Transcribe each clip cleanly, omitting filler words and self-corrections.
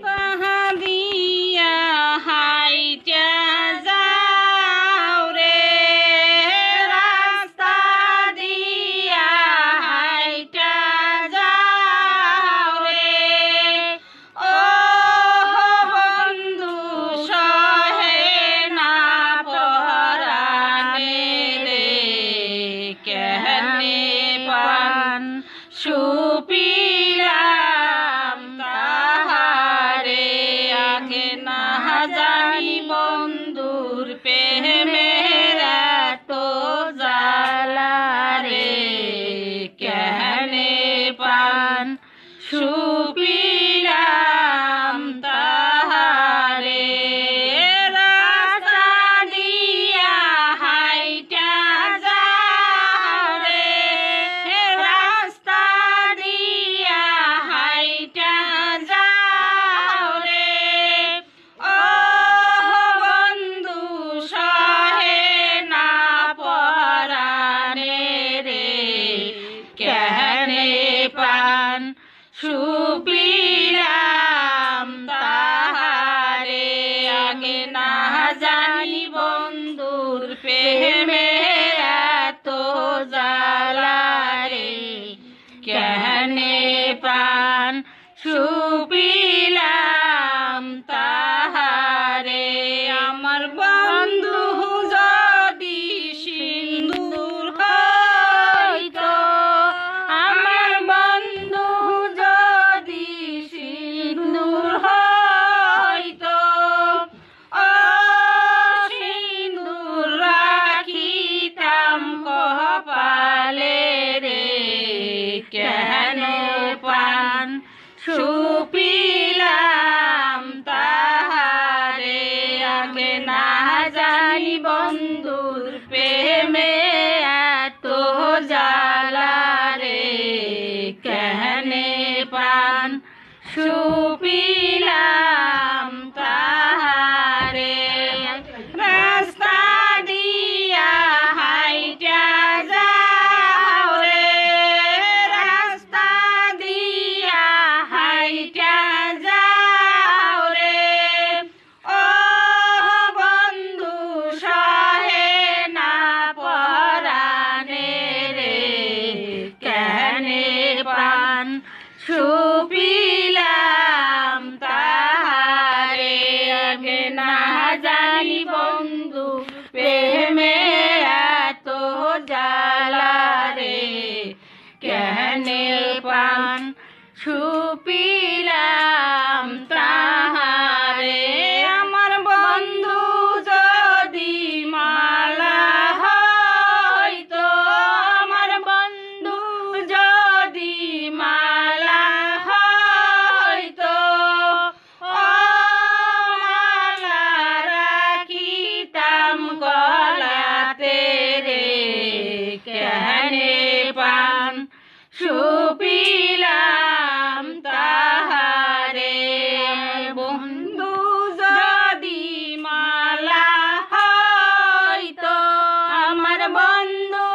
कहाँ दिया हाइटा जाओ रे रास्ता दिया हाइटा जाओ रे ओ बंधु सहे ना पराने रे कहने पान সুপিলাম তাহারে আগে না জানি বন্ধুর প্রেমের এত জ্বালা রে কেনে পান সুপিলাম তাহারে রাস্তা দিয়া হাইটা যাও রে রাস্তা দিয়া হাইটা যাও রে ও বন্ধু সহে না পরানে রে কেনে পান সুপিলাম তাহারে আগে না জানি বন্ধুর প্রেমের এত জ্বালা রে কেনে পান সুপিলাম তাহারে আমার বন্ধু যদি সিন্দুর হইতো আমার বন্ধু যদি সিন্দুর হইতো ও সিন্দুর রাখিতাম কপালে রে কেন পান সুপিলাম তাহারে আগে না জানি বন্ধুর প্রেমে এত জ্বালা রে কেনে পান সুপিলাম তাহারে রাস্তা দিয়া হাইটা যাও রে রাস্তা দিয়া হাইটা যাও রে ও বন্ধু সহে না পরানে রে কেনে পান সুপিলাম তাহারে আগে না জানি বন্ধু প্রেমে এত জ্বালা রে কেনে পান সুপিলাম তাহারে আমার বন্ধু যদি মালা হইতো আমার বন্ধু যদি মালা হইতো ও মালা রাখিতাম গলাতে রে কেনে পান সুপিলাম তাহারে বন্ধু যদি মালা হইতো আমার বন্ধু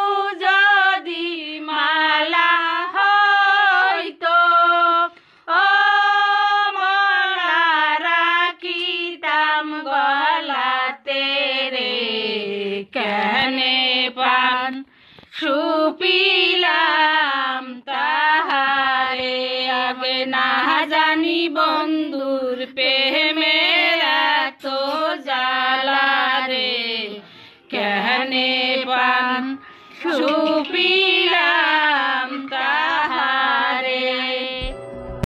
যদি মালা হইতো ও মালা রাখিতাম গলাতে রে কেনে পান সুপিলাম তাহারে আগে না জানি বন্ধুর প্রেমের এত জ্বালা রে কেনে পান সুপিলাম